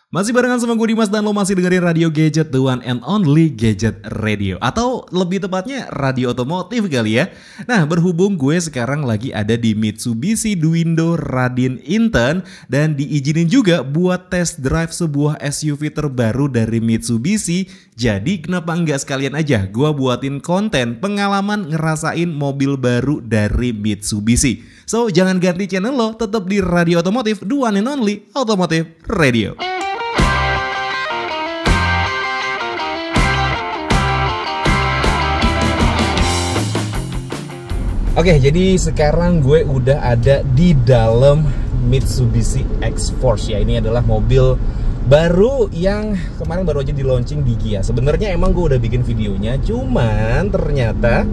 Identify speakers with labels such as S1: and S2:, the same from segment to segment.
S1: Masih barengan sama gue Dimas dan lo masih dengerin Radio Gadget, the one and only Gadget Radio. Atau lebih tepatnya radio otomotif kali ya. Nah, berhubung gue sekarang lagi ada di Mitsubishi Dwindo Radin Inten dan diizinin juga buat test drive sebuah SUV terbaru dari Mitsubishi. Jadi kenapa enggak sekalian aja gue buatin konten pengalaman ngerasain mobil baru dari Mitsubishi. So, jangan ganti channel lo, tetap di Radio Otomotif, the one and only Otomotif Radio. Oke, jadi sekarang gue udah ada di dalam Mitsubishi X-Force ya. Ini adalah mobil baru yang kemarin baru aja di launching di Gia. Sebenarnya emang gue udah bikin videonya, cuman ternyata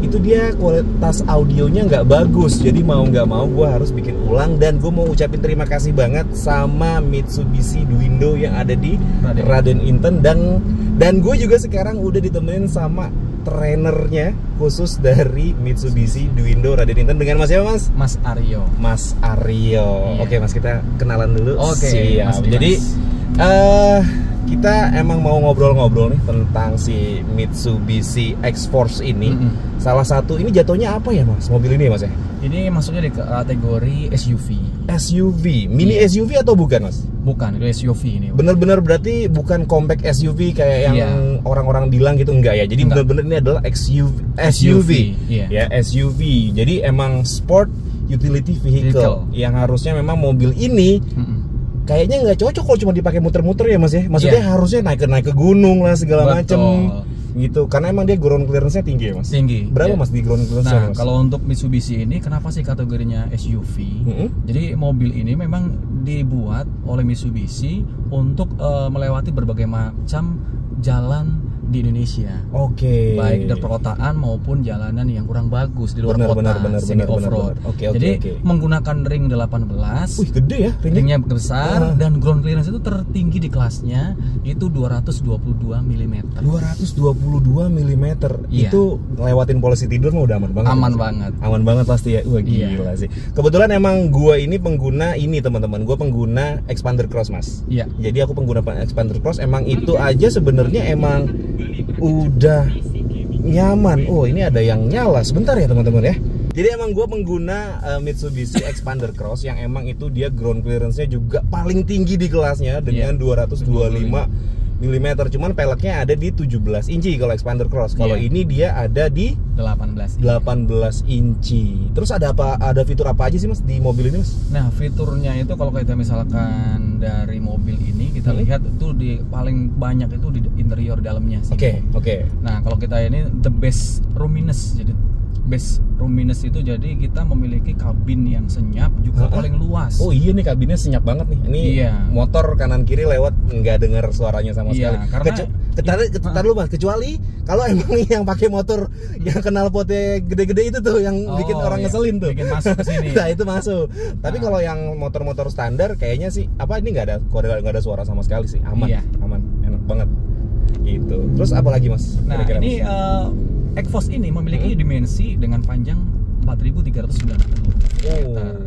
S1: itu dia kualitas audionya nggak bagus. Jadi mau nggak mau gue harus bikin ulang. Dan gue mau ucapin terima kasih banget sama Mitsubishi Dwindo yang ada di Radin Inten. Dan gue juga sekarang udah ditemenin sama trainernya khusus dari Mitsubishi Dwindo Radin Inten dengan Mas siapa Mas?
S2: Mas Aryo.
S1: Mas Aryo. Iya. Oke Mas, kita kenalan dulu.
S2: Oke.
S1: Siap. Jadi kita emang mau ngobrol-ngobrol nih tentang si Mitsubishi X-Force ini. Salah satu ini jatuhnya apa ya Mas? Mobil ini Mas ya?
S2: Ini masuknya di kategori SUV.
S1: SUV, mini SUV atau bukan Mas?
S2: Bukan, itu SUV ini.
S1: Bener-bener berarti bukan compact SUV kayak yang orang-orang bilang gitu, enggak ya? Jadi bener-bener ini adalah SUV. Ya, SUV. Jadi emang sport utility vehicle yang harusnya memang mobil ini kayaknya nggak cocok kalau cuma dipakai muter-muter ya Mas ya. Maksudnya harusnya naik ke gunung lah segala macem gitu. Karena emang dia ground clearance-nya tinggi ya Mas.
S2: Tinggi.
S1: Berapa Mas di ground clearance-nya?
S2: Nah, kalau untuk Mitsubishi ini kenapa sih kategorinya SUV? Jadi mobil ini memang dibuat oleh Mitsubishi untuk melewati berbagai macam jalan di Indonesia. Baik di perkotaan maupun jalanan yang kurang bagus di luar kota, semi off-road. Jadi menggunakan ring 18.
S1: Wih, gede ya
S2: ringnya besar dan ground clearance itu tertinggi di kelasnya itu 222 mm.
S1: 222 mm.
S2: Iya.
S1: Itu ngelewatin polisi tidur mah udah aman banget. Aman banget pasti ya. Wah, gila sih. Kebetulan emang gua ini pengguna ini teman-teman. Gua pengguna Xpander Cross, Mas.
S2: Iya.
S1: Jadi aku pengguna Xpander Cross, emang itu aja sebenarnya emang udah nyaman. Oh, ini ada yang nyala. Sebentar ya teman-teman ya. Jadi emang gue pengguna Mitsubishi Xpander Cross yang emang itu dia ground clearance-nya juga paling tinggi di kelasnya dengan 225 mm. Cuman peleknya ada di 17 inci kalau Xpander Cross. Kalau ini dia ada di 18 inci. Terus ada apa? Ada fitur apa aja sih Mas di mobil ini Mas?
S2: Nah, fiturnya itu kalau kita misalkan dari mobil ini kita lihat itu di paling banyak itu di interior dalamnya sih.
S1: Oke.
S2: Nah, kalau kita ini the best roominess. Jadi best roominess itu jadi kita memiliki kabin yang senyap juga paling luas. Oh iya nih, kabinnya senyap banget nih. Ini motor kanan kiri lewat nggak dengar suaranya sama sekali. Karena ketar lu Mas, kecuali kalau emang yang pakai motor yang knalpotnya gede-gede itu tuh yang bikin orang ngeselin tuh. Bikin masuk ke sini. Nah, itu masuk. Tapi kalau yang motor-motor standar kayaknya sih ini nggak ada suara sama sekali sih. Aman, enak banget. Gitu. Terus apa lagi Mas? Nah, ini X-Force ini memiliki dimensi dengan panjang 4.390 meter.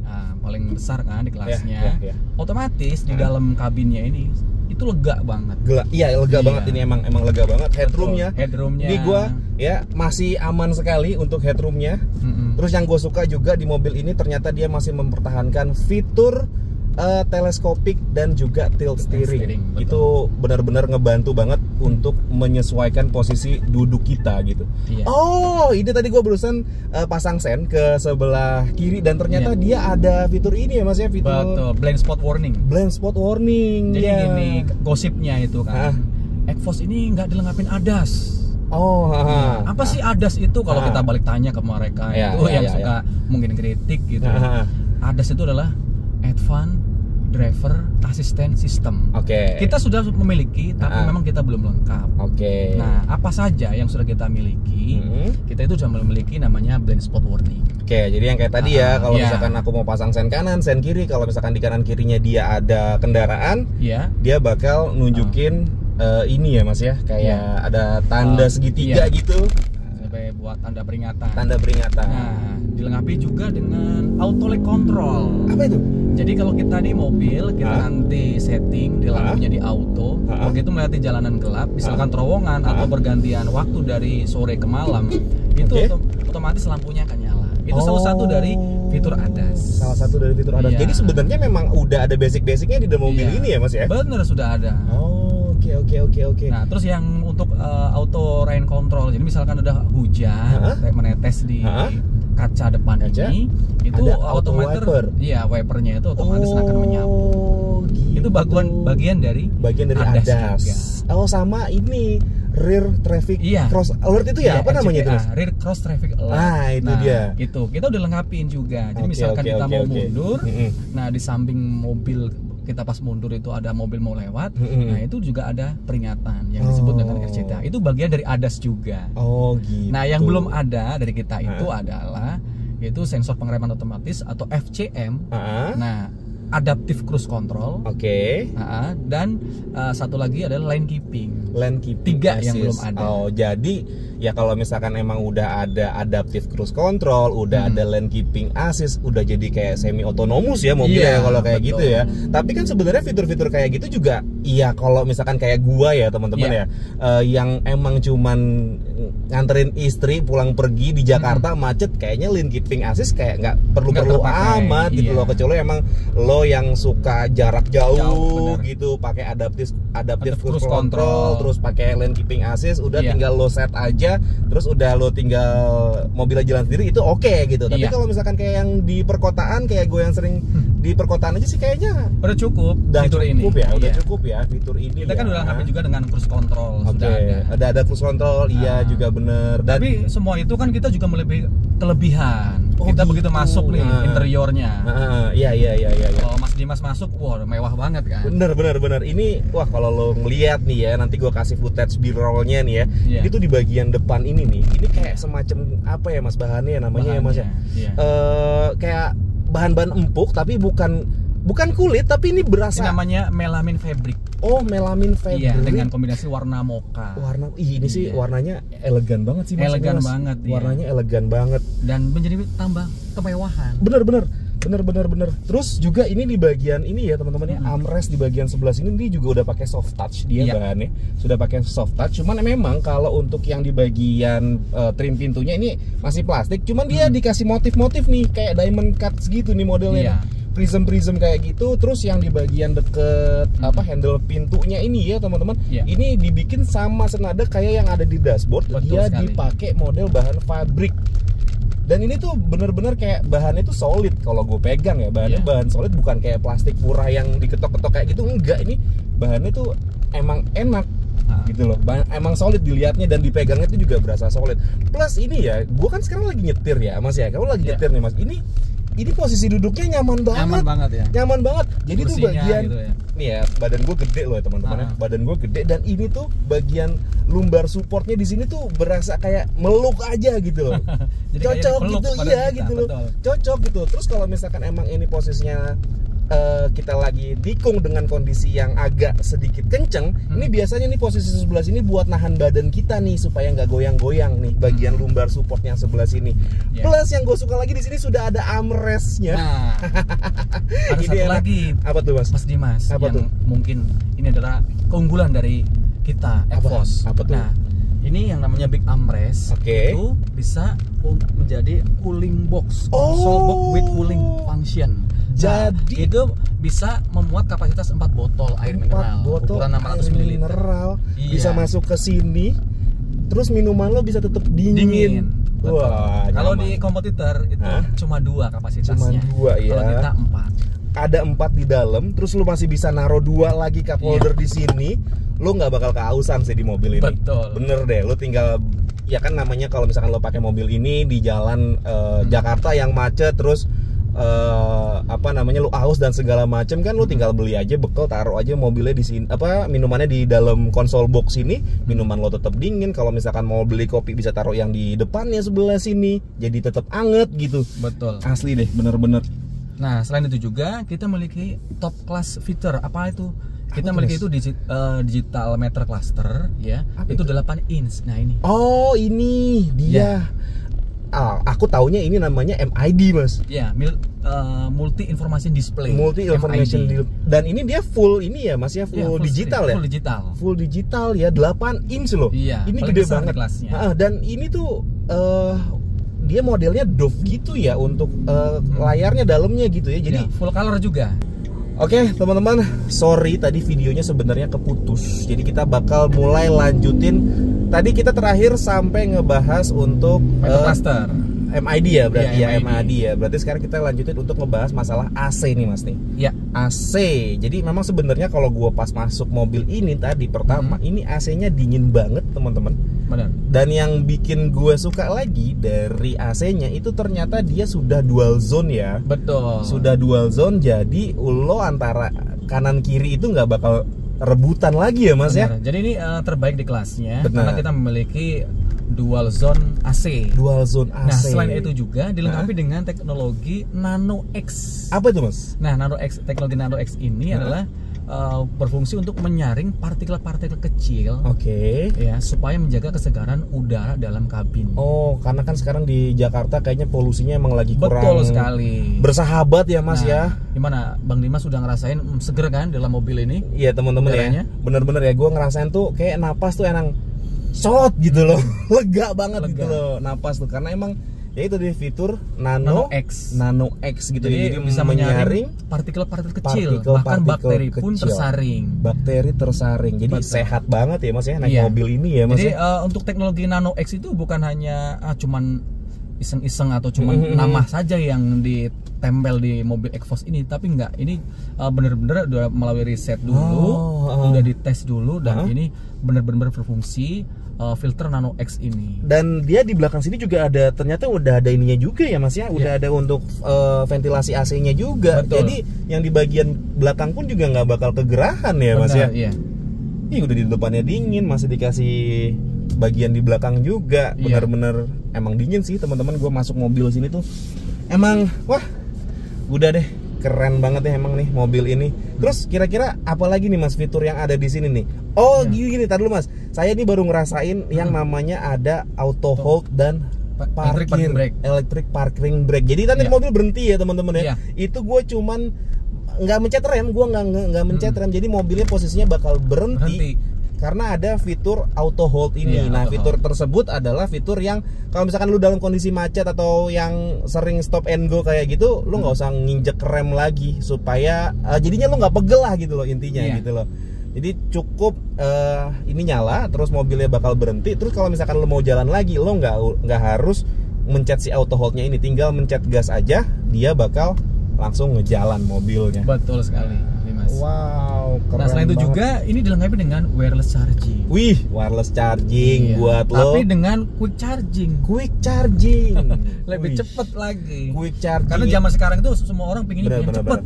S2: Nah, paling besar kan di kelasnya. Otomatis di dalam kabinnya ini itu lega banget. Lega banget ini emang lega banget. Headroomnya. Ini gua masih aman sekali untuk headroomnya. Terus yang gue suka juga di mobil ini ternyata dia masih mempertahankan fitur teleskopik dan juga tilt steering. Itu benar-benar ngebantu banget untuk menyesuaikan posisi duduk kita gitu. Oh, ini tadi gue barusan pasang sen ke sebelah kiri dan ternyata dia ada fitur ini ya Mas ya, fitur blind spot warning. Jadi gini gosipnya itu kan, X-Force ini nggak dilengkapin ADAS. Apa sih ADAS itu? Kalau kita balik tanya ke mereka yang suka mungkin kritik gitu. ADAS itu adalah Advanced Driver Assistance System. Kita sudah memiliki, tapi memang kita belum lengkap. Nah, apa saja yang sudah kita miliki? Kita itu sudah memiliki namanya blind spot warning.
S1: Jadi yang kayak tadi ya, kalau misalkan aku mau pasang sen kanan, sen kiri, kalau misalkan di kanan kirinya dia ada kendaraan, dia bakal nunjukin ini ya Mas ya, kayak ada tanda segitiga gitu.
S2: Buat tanda peringatan.
S1: Nah,
S2: dilengkapi juga dengan auto lane control.
S1: Apa itu?
S2: Jadi kalau kita di mobil kita nanti setting mobilnya di auto, begitu melewati jalanan gelap, misalkan terowongan atau pergantian waktu dari sore ke malam, itu otomatis lampunya akan nyala. Itu salah satu dari fitur ADAS.
S1: Salah satu dari fitur ADAS. Jadi sebenarnya memang udah ada basic-basicnya di dalam mobil ini ya Mas ya?
S2: Bener, sudah ada.
S1: Oke.
S2: Nah, terus yang untuk auto rain control, jadi misalkan ada hujan kayak menetes di kaca depan ini, itu otomatis wipernya itu otomatis akan menyala. Gitu. Itu bagian dari ADAS juga.
S1: Oh, sama ini rear traffic cross alert itu ya, apa namanya itu?
S2: Rear cross traffic alert.
S1: Itu dia.
S2: Itu kita udah lengkapin juga. Jadi misalkan kita mau mundur, nah di samping mobil kita pas mundur itu ada mobil mau lewat, nah itu juga ada peringatan yang disebut dengan RCTA. Itu bagian dari ADAS juga.
S1: Gitu.
S2: Nah, yang belum ada dari kita itu adalah yaitu sensor pengereman otomatis atau FCM. Nah, adaptive cruise control. Dan satu lagi adalah lane keeping. 3 yang belum ada.
S1: Jadi ya kalau misalkan emang udah ada adaptive cruise control, udah ada lane keeping assist, udah jadi kayak semi otonomus ya mobilnya kalau kayak gitu ya. Tapi kan sebenarnya fitur-fitur kayak gitu juga iya kalau misalkan kayak gua ya teman-teman ya, yang emang cuman nganterin istri pulang pergi di Jakarta macet, kayaknya lane keeping assist kayak nggak perlu amat gitu loh, kecuali emang lo yang suka jarak jauh gitu pakai adaptive cruise control, terus pakai lane keeping assist, udah tinggal lo set aja, terus udah lo tinggal mobilnya jalan sendiri, itu oke gitu. Tapi kalau misalkan kayak yang di perkotaan, kayak gue yang sering di perkotaan aja sih kayaknya
S2: udah cukup fitur ini.
S1: Udah cukup ya fitur ini.
S2: Kita kan udah lengkapin juga dengan cruise control. Sudah
S1: ada cruise control, juga bener.
S2: Tapi semua itu kan kita juga melebihi kelebihan. Kita begitu masuk nih interiornya.
S1: Iya.
S2: Kalau Mas Dimas masuk, wah mewah banget kan.
S1: Bener. Ini wah kalau lo ngeliat nih ya, nanti gue kasih footage B-rollnya nih ya. Itu di bagian depan ini nih. Ini kayak semacam apa ya Mas bahannya namanya ya Mas ya? Kayak bahan-bahan empuk tapi bukan kulit, tapi ini berasa.
S2: Ini namanya melamin fabric.
S1: Melamin fabric.
S2: Iya, dengan kombinasi warna mocha.
S1: Ini sih warnanya elegan banget sih Mas.
S2: Elegan banget.
S1: Warnanya elegan banget
S2: dan menjadi tambah kemewahan.
S1: Bener. Terus juga ini di bagian ini ya teman-teman ya, armrest di bagian sebelah sini ini juga udah pakai soft touch dia bahannya. Sudah pakai soft touch. Cuman memang kalau untuk yang di bagian trim pintunya ini masih plastik. Cuman dia dikasih motif-motif nih kayak diamond cuts gitu nih modelnya. Prism kayak gitu. Terus yang di bagian deket handle pintunya ini ya teman-teman, ini dibikin sama senada kayak yang ada di dashboard. Dia dipakai model bahan fabrik. Dan ini tuh bener-bener kayak bahannya tuh solid kalau gue pegang ya, bahannya bahan solid, bukan kayak plastik murah yang diketok-ketok kayak gitu, enggak. Ini bahannya tuh emang enak gitu loh, emang solid dilihatnya dan dipegangnya itu juga berasa solid. Plus ini ya, gue kan sekarang lagi nyetir ya Mas ya, kamu lagi nyetir nih Mas, ini posisi duduknya nyaman banget. Nyaman banget. Jadi kursinya tuh bagian gitu ya. Nih ya, badan gue gede loh ya teman-teman ya. Badan gue gede dan ini tuh bagian lumbar supportnya di sini tuh berasa kayak meluk aja gitu loh. Cocok gitu gitu loh. Cocok gitu. Terus kalau misalkan emang ini posisinya kita lagi tikung dengan kondisi yang agak sedikit kenceng, ini biasanya nih posisi sebelah sini buat nahan badan kita nih supaya nggak goyang-goyang nih bagian lumbar support yang sebelah sini. Plus yang gue suka lagi di sini sudah ada armrestnya.
S2: Ada satu lagi.
S1: Apa tuh Mas?
S2: Mas Dimas.
S1: Apa
S2: yang
S1: tuh?
S2: Mungkin ini adalah keunggulan dari kita Evos.
S1: Apa tuh?
S2: Nah, ini yang namanya big armrest itu bisa menjadi cooling box, console box with cooling function.
S1: Jadi
S2: itu bisa memuat kapasitas 4 botol air mineral ukuran 600 ml.
S1: Bisa masuk ke sini. Terus minuman lo bisa tetap dingin.
S2: Wah, kalau di kompetitor itu cuma 2 kapasitasnya.
S1: Cuma 2 ya.
S2: Kalau kita 4.
S1: Ada 4 di dalam, terus lo masih bisa naruh 2 lagi cup holder di sini. Lo nggak bakal kehausan sih di mobil ini.
S2: Betul.
S1: Bener deh, lo tinggal ya kan namanya kalau misalkan lo pakai mobil ini di jalan Jakarta yang macet, terus lu haus dan segala macam kan, lu tinggal beli aja bekal, taruh aja mobilnya di sini, minumannya di dalam konsol box ini, minuman lo tetap dingin. Kalau misalkan mau beli kopi bisa taruh yang di depannya sebelah sini, jadi tetap anget gitu.
S2: Betul.
S1: Asli deh, bener-bener.
S2: Nah, selain itu juga kita memiliki top class feature. Apa itu? Kita memiliki itu digital meter cluster ya. Itu 8 inch. Nah, ini.
S1: Oh, ini dia. aku taunya ini namanya MID, Mas.
S2: Ya, multi information display.
S1: Multi information dan ini dia full ini ya, Mas ya, full digital ya.
S2: Full digital.
S1: Full digital ya, 8 inch loh.
S2: Iya,
S1: ini gede banget. Dan ini tuh dia modelnya Dove gitu ya untuk layarnya dalamnya gitu ya. Jadi
S2: full color juga.
S1: Oke, teman-teman, sorry tadi videonya sebenarnya keputus. Jadi kita bakal mulai lanjutin. Tadi kita terakhir sampai ngebahas untuk
S2: cluster
S1: MID ya, berarti ya, MID ya. Berarti sekarang kita lanjutin untuk ngebahas masalah AC nih, Mas nih.
S2: Ya,
S1: AC. Jadi memang sebenarnya kalau gua pas masuk mobil ini tadi pertama, ini AC-nya dingin banget, teman-teman.
S2: Benar.
S1: Dan yang bikin gue suka lagi dari AC-nya itu ternyata dia sudah dual zone ya.
S2: Betul.
S1: Sudah dual zone, jadi lo antara kanan kiri itu nggak bakal rebutan lagi ya, Mas.
S2: Benar.
S1: Ya.
S2: Jadi ini terbaik di kelasnya.
S1: Benar.
S2: Karena kita memiliki dual zone AC.
S1: Dual zone AC.
S2: Nah, selain itu juga dilengkapi dengan teknologi Nano X.
S1: Apa itu, Mas?
S2: Nah, teknologi Nano X ini adalah berfungsi untuk menyaring partikel-partikel kecil, ya, supaya menjaga kesegaran udara dalam kabin.
S1: Oh, karena kan sekarang di Jakarta kayaknya polusinya emang lagi kurang.
S2: Betul sekali.
S1: Bersahabat ya, Mas. Ya.
S2: Gimana, Bang Dimas sudah ngerasain seger kan dalam mobil ini?
S1: Iya, teman-teman ya. Bener-bener ya, gue ngerasain tuh kayak napas tuh enak shot gitu loh. Lega banget gitu loh napas tuh, karena emang ya itu di fitur Nano X gitu.
S2: Jadi bisa menyaring partikel-partikel kecil, bahkan bakteri pun tersaring.
S1: Bakteri tersaring. Jadi sehat banget ya, Mas ya, naik mobil ini ya, Mas.
S2: Jadi untuk teknologi Nano X itu bukan hanya cuman iseng-iseng atau cuman nama saja yang ditempel di mobil Exforce ini, tapi enggak, ini bener-bener udah melalui riset dulu, udah dites dulu, dan ini bener-bener berfungsi. Filter Nano X ini. Dan
S1: dia di belakang sini juga ada, ternyata udah ada ininya juga ya, Mas ya. Udah ada untuk ventilasi AC-nya juga. Betul. Jadi yang di bagian belakang pun juga nggak bakal kegerahan ya, Mas ya.
S2: Iya.
S1: Ini udah di depannya dingin, masih dikasih bagian di belakang juga. Bener-bener emang dingin sih, teman-teman. Gue masuk mobil sini tuh emang wah, udah deh, keren banget ya emang nih mobil ini. Terus kira-kira apa lagi nih, Mas, fitur yang ada di sini nih? Oh, gini, tar dulu, Mas. Saya ini baru ngerasain yang namanya ada auto hold dan electric parking brake. Jadi tadi mobil berhenti ya, teman-teman ya. Itu gue cuman nggak mencet rem, gue nggak mencet rem. Jadi mobilnya posisinya bakal berhenti. Karena ada fitur auto hold ini. Nah, fitur tersebut adalah fitur yang kalau misalkan lu dalam kondisi macet atau yang sering stop and go kayak gitu, lu nggak usah nginjek rem lagi, supaya jadinya lu nggak pegel lah gitu loh, intinya gitu loh. Jadi cukup ini nyala, terus mobilnya bakal berhenti. Terus kalau misalkan lo mau jalan lagi, lo nggak harus mencet si auto holdnya ini, tinggal mencet gas aja, dia bakal langsung ngejalan mobilnya.
S2: Betul sekali, Mas.
S1: Wow, keren.
S2: Nah, selain itu juga ini dilengkapi dengan wireless charging.
S1: Wih, wireless charging buat lo.
S2: Tapi dengan quick charging. Lebih cepet lagi.
S1: Quick charging.
S2: Karena zaman sekarang itu semua orang pengennya cepet.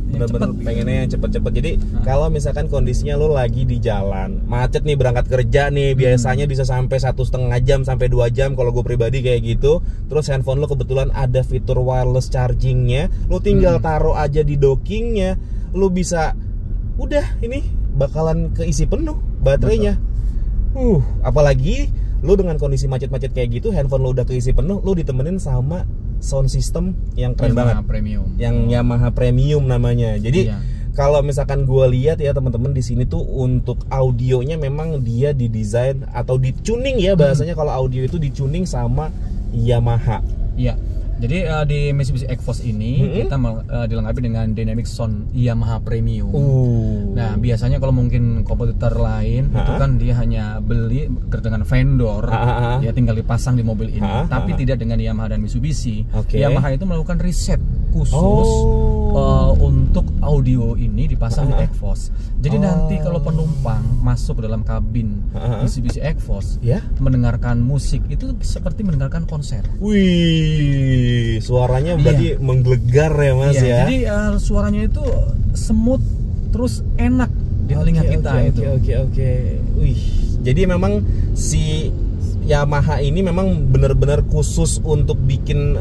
S1: Pengennya yang cepet-cepet. Jadi kalau misalkan kondisinya lo lagi di jalan, macet nih, berangkat kerja nih, biasanya bisa sampai 1,5 jam sampai 2 jam kalau gue pribadi kayak gitu. Terus handphone lo kebetulan ada fitur wireless chargingnya, lo tinggal taruh aja di dockingnya, lo bisa udah ini bakalan keisi penuh baterainya. Apalagi lu dengan kondisi macet-macet kayak gitu, handphone lu udah keisi penuh, lu ditemenin sama sound system yang keren banget,
S2: premium.
S1: Yang Yamaha Premium namanya. Jadi kalau misalkan gua lihat ya teman-teman, di sini tuh untuk audionya memang dia didesain atau dituning ya bahasanya. Kalau audio itu dituning sama Yamaha.
S2: Iya. Jadi di Mitsubishi Exforce ini kita dilengkapi dengan Dynamic Sound Yamaha Premium. Nah, biasanya kalau mungkin kompetitor lain itu kan dia hanya beli dengan vendor, ya tinggal dipasang di mobil ini. Tapi tidak dengan Yamaha dan Mitsubishi. Yamaha itu melakukan riset khusus untuk audio ini dipasang di Exforce. Jadi nanti kalau penumpang masuk ke dalam kabin Mitsubishi Exforce, mendengarkan musik itu seperti mendengarkan konser.
S1: Wih, suaranya berarti menggelegar ya, Mas ya.
S2: Jadi suaranya itu smooth, terus enak di telinga kita itu.
S1: Oke. Wih, jadi memang si Yamaha ini memang benar-benar khusus untuk bikin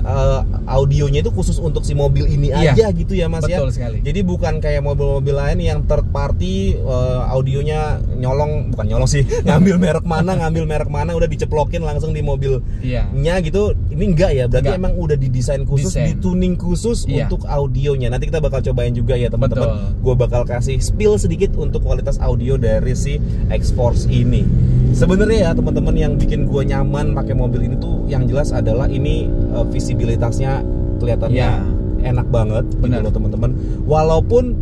S1: audionya itu khusus untuk si mobil ini aja gitu ya Mas.
S2: Betul sekali.
S1: Jadi bukan kayak mobil-mobil lain yang third party audionya bukan nyolong sih, ngambil merek mana udah diceplokin langsung di mobilnya gitu. Ini enggak ya, berarti emang udah didesain khusus, dituning khusus untuk audionya. Nanti kita bakal cobain juga ya teman-teman. Gue bakal kasih spill sedikit untuk kualitas audio dari si X-Force ini. Sebenarnya ya teman-teman, yang bikin gue nyaman pakai mobil ini tuh yang jelas adalah ini visibilitasnya kelihatannya enak banget gitu loh teman-teman. Walaupun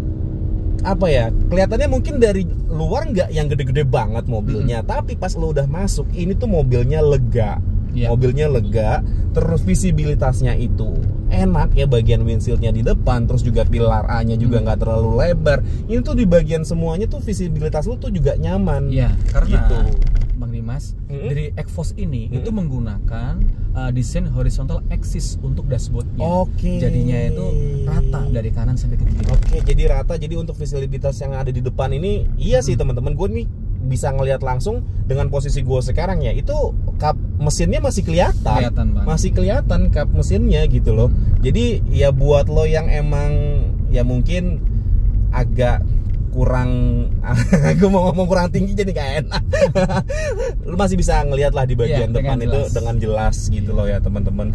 S1: apa ya, kelihatannya mungkin dari luar nggak yang gede-gede banget mobilnya, tapi pas lo udah masuk ini tuh mobilnya lega. Mobilnya lega, terus visibilitasnya itu enak ya, bagian windshieldnya di depan, terus juga pilar A-nya juga nggak terlalu lebar. Ini tuh di bagian semuanya tuh visibilitas lu tuh juga nyaman.
S2: Iya, karena gitu. Bang Dimas, dari X-Force ini itu menggunakan desain horizontal axis untuk dashboardnya. Jadinya itu rata dari kanan sampai ke kiri.
S1: Jadi rata. Jadi untuk visibilitas yang ada di depan ini, iya sih teman-teman, gue nih bisa ngelihat langsung dengan posisi gue sekarang ya, itu kap mesinnya masih kelihatan masih kelihatan kap mesinnya gitu loh. Jadi ya buat lo yang emang ya mungkin agak kurang aku mau ngomong kurang tinggi jadi gak enak lo masih bisa ngelihat lah di bagian depan itu dengan jelas gitu loh ya teman-teman.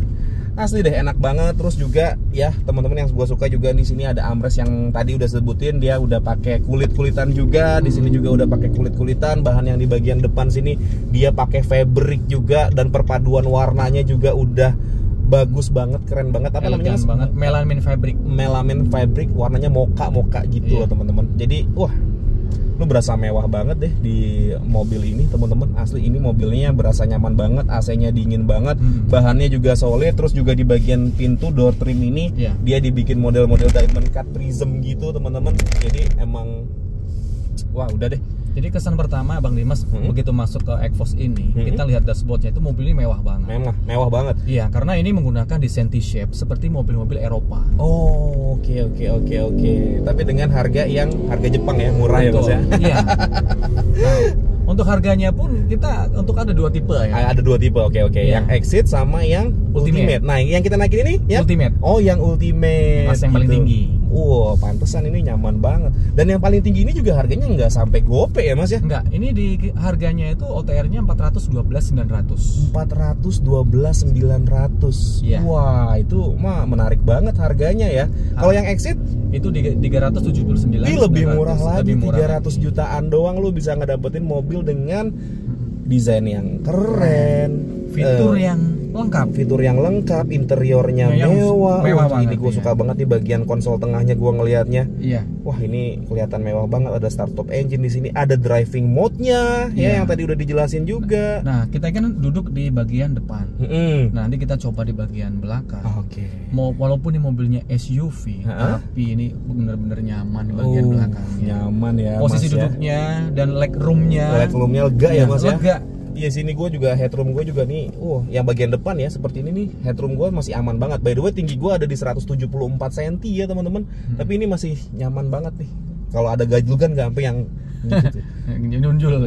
S1: Asli deh enak banget. Terus juga ya teman-teman, yang gue suka juga di sini ada armrest yang tadi udah sebutin, dia udah pakai kulit-kulitan juga. Di sini juga udah pakai kulit-kulitan. Bahan yang di bagian depan sini dia pakai fabric juga, dan perpaduan warnanya juga udah bagus banget, keren banget. Apa namanya? Melamine fabric, warnanya mocha gitu loh teman-teman. Jadi wah, lu berasa mewah banget deh di mobil ini teman-teman. Asli ini mobilnya berasa nyaman banget, AC-nya dingin banget, bahannya juga solid. Terus juga di bagian pintu door trim ini dia dibikin model-model diamond cut prism gitu teman-teman. Jadi emang wah udah deh.
S2: Jadi kesan pertama Bang Dimas begitu masuk ke X-Force ini, kita lihat dashboardnya itu mobil ini mewah banget.
S1: Mewah banget.
S2: Iya, karena ini menggunakan desain T-shape seperti mobil-mobil Eropa.
S1: Oh, oke. Tapi dengan harga Jepang ya, murah. Betul. Ya Mas ya.
S2: Iya. Nah, untuk harganya pun kita ada dua tipe ya.
S1: Ada dua tipe, oke. Yang Exit sama yang Ultimate. Nah, yang kita naikin ini ya?
S2: Ultimate.
S1: Oh, yang Ultimate.
S2: Mas yang paling tinggi.
S1: Pantesan ini nyaman banget. Dan yang paling tinggi ini juga harganya nggak sampai gope ya Mas ya?
S2: Enggak, ini di harganya itu OTR-nya 412.900.
S1: 412.900.
S2: Ya.
S1: Wah, itu mah menarik banget harganya ya. Kalau yang Exit
S2: itu di 379.
S1: Ini lebih murah lagi, 300 jutaan doang lu bisa ngedapetin mobil dengan desain yang keren,
S2: fitur yang lengkap,
S1: interiornya mewah
S2: banget.
S1: Ini gue suka banget nih bagian konsol tengahnya, gue ngelihatnya.
S2: Iya.
S1: Wah, ini kelihatan mewah banget. Ada start top engine di sini, ada driving mode-nya ya, yang tadi udah dijelasin juga.
S2: Nah, kita kan duduk di bagian depan. Nah, nanti kita coba di bagian belakang. Walaupun ini mobilnya SUV, tapi ini benar-benar nyaman di bagian belakangnya.
S1: Nyaman ya.
S2: Posisi
S1: Mas,
S2: duduknya dan legroomnya
S1: lega ya Mas ya.
S2: Lega.
S1: Iya, sini gue juga headroom gue juga nih. Yang bagian depan ya seperti ini nih, headroom gue masih aman banget. By the way, tinggi gue ada di 174 cm ya teman-teman. Tapi ini masih nyaman banget nih. Kalau ada gajlukan gak sampai yang nunjul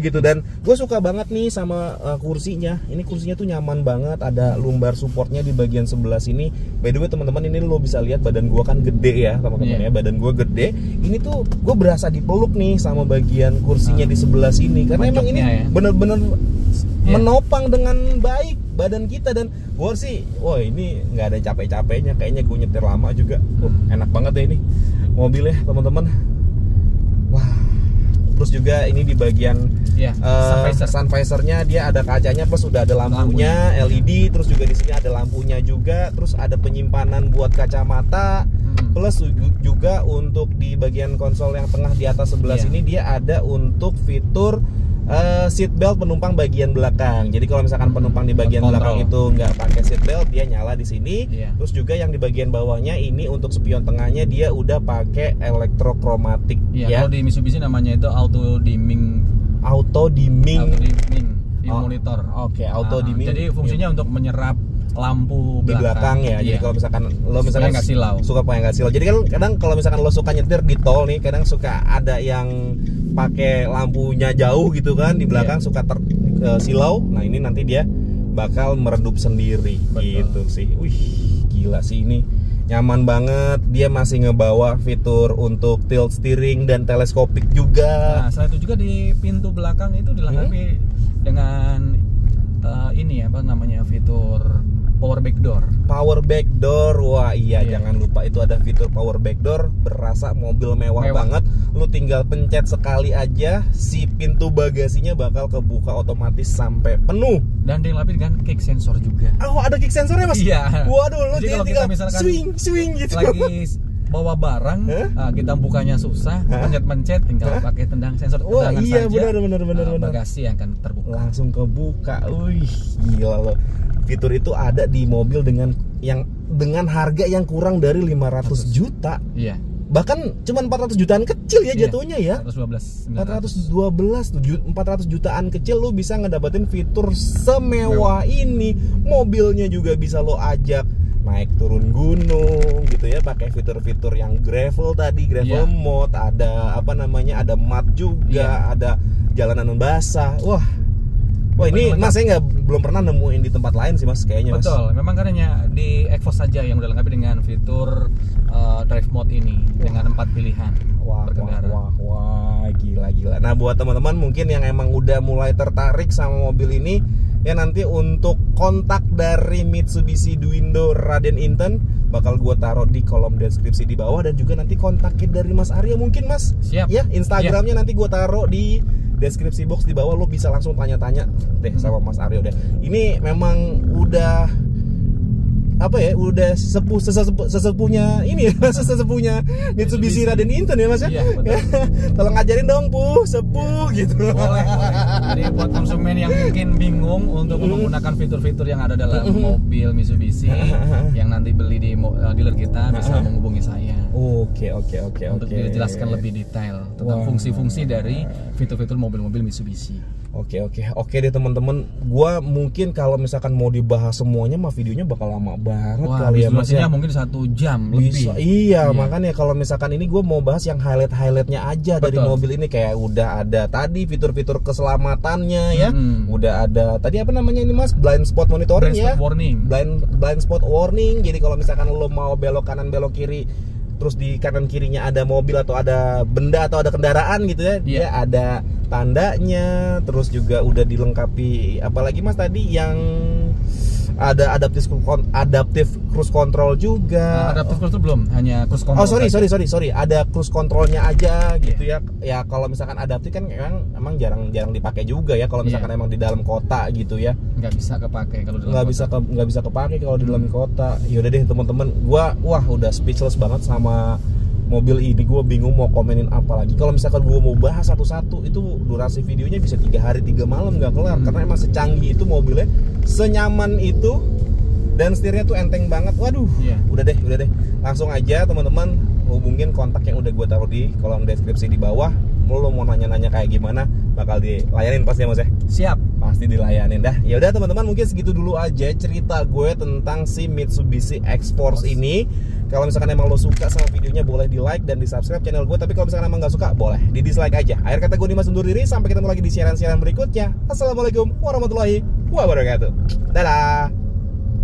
S1: gitu. Dan gue suka banget nih sama kursinya. Ini kursinya tuh nyaman banget. Ada lumbar supportnya di bagian sebelah sini. By the way teman-teman, ini lo bisa lihat badan gue kan gede ya teman-teman ya. Badan gue gede. Ini tuh gue berasa dipeluk nih sama bagian kursinya di sebelah sini. Karena emang ini bener-bener menopang dengan baik badan kita. Dan gue sih, ini nggak ada capek-capeknya. Kayaknya gue nyetir lama juga. Enak banget deh ini mobilnya teman-teman. Wah. Terus juga ini di bagian sun visornya dia ada kacanya, plus sudah ada lampunya LED. Terus juga di sini ada lampunya juga. Terus ada penyimpanan buat kacamata. Plus juga untuk di bagian konsol yang tengah di atas sebelah sini dia ada untuk fitur seat belt penumpang bagian belakang. Jadi kalau misalkan penumpang di bagian belakang itu nggak pakai seat belt, dia nyala di sini. Terus juga yang di bagian bawahnya ini untuk spion tengahnya dia udah pakai elektrokromatik.
S2: Kalau di Mitsubishi namanya itu auto dimming
S1: di monitor.
S2: Auto dimming. Jadi fungsinya untuk menyerap lampu
S1: di belakang ya. Jadi kalau misalkan lo misalkan suka pengen nggak silau. Jadi kan kadang kalau misalkan lo suka nyetir di tol nih, kadang suka ada yang pakai lampunya jauh gitu kan di belakang, suka silau. Nah ini nanti dia bakal meredup sendiri. Gitu sih. Wih, gila sih ini. Nyaman banget, dia masih ngebawa fitur untuk tilt steering dan teleskopik juga.
S2: Nah, selain itu juga di pintu belakang itu dilengkapi dengan ini apa namanya, fitur power back door.
S1: Power back door, wah iya, jangan lupa itu ada fitur power back door, berasa mobil mewah banget. Lu tinggal pencet sekali aja, si pintu bagasinya bakal kebuka otomatis sampai penuh.
S2: Dan dilengkapi dengan kick sensor juga.
S1: Oh, ada kick sensornya mas?
S2: Iya.
S1: Waduh, lu tinggal
S2: swing gitu. Lagi bawa barang, kita bukanya susah, pencet-pencet, tinggal pakai tendang sensor.
S1: Wah iya, benar.
S2: Bagasi yang akan terbuka.
S1: Langsung kebuka. Wih, gila loh. Fitur itu ada di mobil dengan harga yang kurang dari 500 juta.
S2: Iya.
S1: Bahkan cuma 400 jutaan kecil ya jatuhnya ya.
S2: 412
S1: 400 jutaan kecil lu bisa ngedapetin fitur semewah ini. Mobilnya juga bisa lo ajak naik turun gunung gitu ya, pakai fitur-fitur yang gravel tadi, gravel mode, ada apa namanya, ada mat juga, ada jalanan basah. Wah ini mas saya belum pernah nemuin di tempat lain sih mas kayaknya.
S2: Betul, memang karena di Exforce saja yang udah lengkap dengan fitur drive mode ini dengan 4 pilihan.
S1: Wah, gila. Nah buat teman-teman mungkin yang emang udah mulai tertarik sama mobil ini, ya nanti untuk kontak dari Mitsubishi Dwindo Raden Inten bakal gue taruh di kolom deskripsi di bawah, dan juga nanti kontaknya dari Mas Aryo mungkin mas.
S2: Siap.
S1: Ya Instagramnya nanti gue taruh di deskripsi box di bawah, lo bisa langsung tanya-tanya deh sama Mas Aryo deh. Ini memang udah apa ya, udah sesepuhnya ini ya, sesepunya Mitsubishi Raden Inten ya mas ya. Tolong ajarin dong sepuh gitu.
S2: Boleh. Jadi buat konsumen yang mungkin bingung untuk menggunakan fitur-fitur yang ada dalam mobil Mitsubishi yang nanti beli di dealer kita, bisa menghubungi saya.
S1: Oke.
S2: Untuk dijelaskan lebih detail tentang fungsi-fungsi dari fitur-fitur mobil-mobil Mitsubishi.
S1: Oke deh teman-teman. Gua mungkin kalau misalkan mau dibahas semuanya mah videonya bakal lama banget.
S2: Wah,
S1: kali ya mas ya.
S2: Mungkin 1 jam
S1: bisa,
S2: lebih.
S1: iya, makanya kalau misalkan ini gue mau bahas yang highlightnya aja. Betul. Dari mobil ini, kayak udah ada tadi fitur-fitur keselamatannya ya. Udah ada tadi apa namanya ini mas, blind spot monitoring, blind spot warning. Jadi kalau misalkan lo mau belok kanan belok kiri, terus di kanan kirinya ada mobil atau ada benda atau ada kendaraan gitu ya, dia ada tandanya. Terus juga udah dilengkapi apalagi mas tadi yang ada adaptive cruise control juga.
S2: Adaptive cruise belum, hanya cruise control.
S1: Oh sorry, ada cruise controlnya aja gitu ya. Ya kalau misalkan adaptif kan emang jarang dipakai juga ya kalau misalkan emang di dalam kota gitu ya.
S2: Nggak bisa kepake kalau di dalam
S1: kota. Nggak bisa kepake kalau di dalam kota. Yaudah deh teman-teman, gua udah speechless banget sama mobil ini. Gue bingung mau komenin apa lagi. Kalau misalkan gue mau bahas satu-satu, itu durasi videonya bisa 3 hari 3 malam nggak kelar. Karena emang secanggih itu mobilnya, senyaman itu, dan setirnya tuh enteng banget. Waduh, udah deh. Langsung aja teman-teman hubungin kontak yang udah gue taruh di kolom deskripsi di bawah. Lo mau nanya-nanya kayak gimana, bakal dilayanin pasti ya mas ya.
S2: Siap,
S1: pasti dilayanin dah. Ya udah teman-teman, mungkin segitu dulu aja cerita gue tentang si Mitsubishi X-Force ini. Kalau misalkan emang lo suka sama videonya, boleh di like dan di subscribe channel gue. Tapi kalau misalkan emang gak suka, boleh di dislike aja. Akhir kata gue Dimas undur diri. Sampai ketemu lagi di siaran-siaran berikutnya. Assalamualaikum warahmatullahi wabarakatuh. Dadah.